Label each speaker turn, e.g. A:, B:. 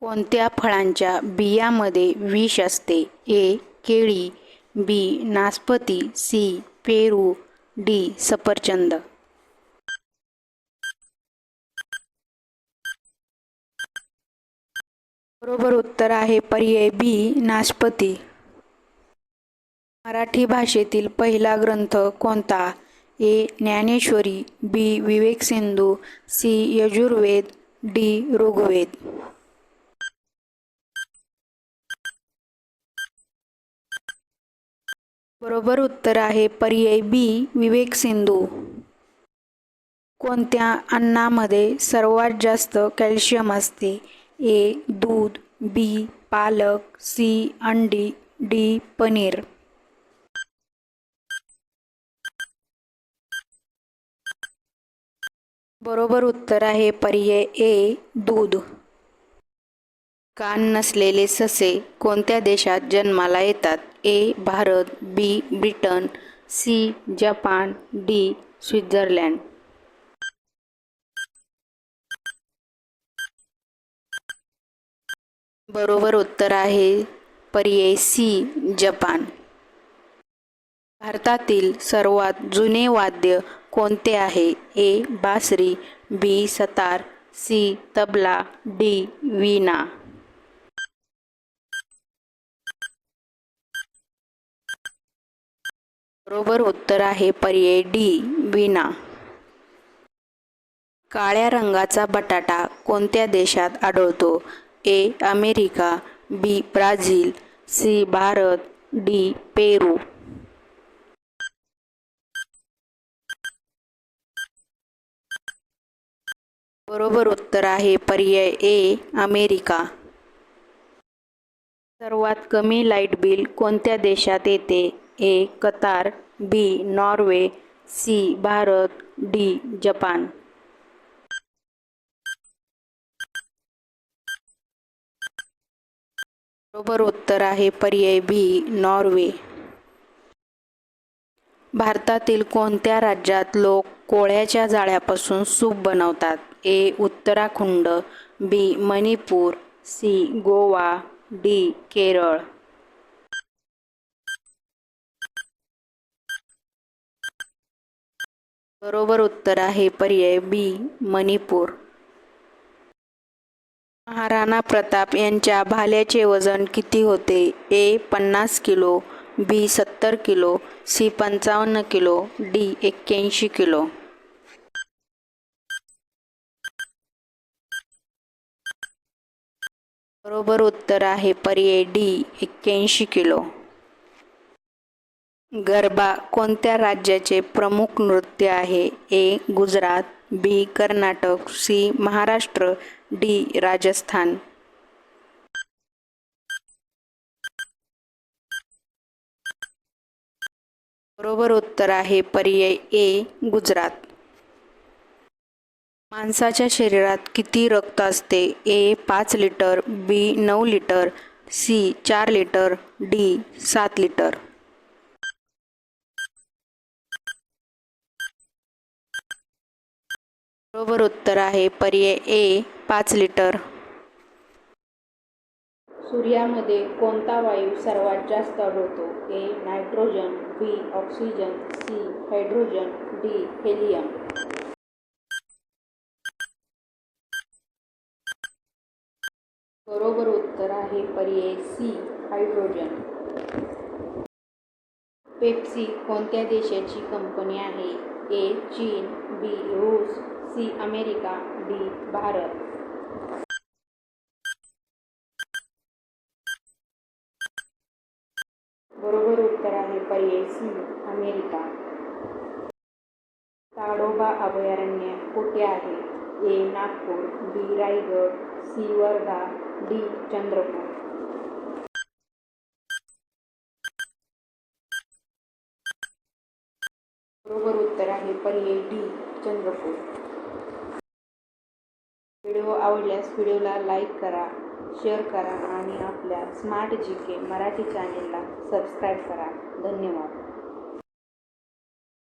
A: कोणत्या फळांच्या बियांमध्ये विष असते? ए. केळी, बी. नासपती, सी. पेरू, डी. सफरचंद. बरोबर उत्तर आहे पर्याय बी. नासपती. मराठी भाषेतील पहिला ग्रंथ कोणता? ए. ज्ञानेश्वरी, बी. विवेकसिंधू, सी. यजुर्वेद, डी. ऋग्वेद. बरोबर उत्तर आहे पर्याय बी. विवेकसिंधू. कोणत्या अन्नामध्ये सर्वात जास्त कॅल्शियम असते? ए. दूध, बी. पालक, सी. अंडी, डी. पनीर. बरोबर उत्तर आहे पर्याय ए. दूध. कान नसलेले ससे कोणत्या देशात जन्माला येतात? A. Bharat, B. Britain, C. जपान, डी. स्वित्झर्लंड. बरोबर उत्तर आहे पर्याय सी. जपान. भारतातील सर्वात जुने वाद्य कोणते आहे? ए. बासरी, बी. सतार, सी. तबला, डी. वीणा. बरोबर उत्तर आहे पर्याय डी. वीणा. काळ्या रंगाचा बटाटा कोणत्या देशात आढळतो? A. America, B. Brazil, C. Bharat, D. Peru. बरोबर उत्तर आहे पर्याय ए. अमेरिका. सर्वात कमी लाईट बिल कोणत्या देशात येते? A. Qatar, B. Norway, C. Bharat, D. जपान. बरोबर उत्तर आहे पर्याय बी. नॉर्वे. भारतातील कोणत्या राज्यात लोक कोळ्याच्या जाळ्यापासून सूप बनवतात? ए. उत्तराखंड, बी. मणिपूर, सी. गोवा, डी. केरळ. बरोबर उत्तर आहे पर्याय बी. मणिपूर. महाराणा प्रताप यांच्या भाल्याचे वजन किती होते? A. 50 kilo, B. 70 kilo, C. 55 kilo, D. 81 kilo. बरोबर उत्तर आहे पर्याय डी. 81 किलो. गरबा कोणत्या राज्याचे प्रमुख नृत्य आहे? ए. गुजरात, बी. कर्नाटक, सी. महाराष्ट्र, डी. राजस्थान. बरोबर उत्तर आहे पर्याय ए. गुजरात. माणसाच्या शरीरात किती रक्त असते? A. 5 litre, B. 9 litre, C. 4 litre, D. 7 litre. बरोबर उत्तर आहे पर्याय ए. 5 लिटर. सूर्यामध्ये कोणता वायू सर्वात जास्त आढळतो? A. Nitrogen, B. Oxygen, C. Hydrogen, D. Helium. बरोबर उत्तर आहे पर्याय सी. हायड्रोजन. पेप्सी कोणत्या देशाची कंपनी आहे? ए. चीन, बी. रूस, सी. America, D. भारत. बरोबर उत्तर आहे पर्याय सी. अमेरिका. ताडोबा अभयारण्य कुठे आहे? ए. नागपूर, बी. रायगड, सी. वर्धा, डी. चंद्रपूर. बरोबर उत्तर आहे पर्याय डी. चंद्रपूर. व्हिडिओ आवडल्यास व्हिडिओला लाईक करा, शेअर करा आणि आपल्या स्मार्ट GK मराठी चॅनेलला सबस्क्राईब करा. धन्यवाद.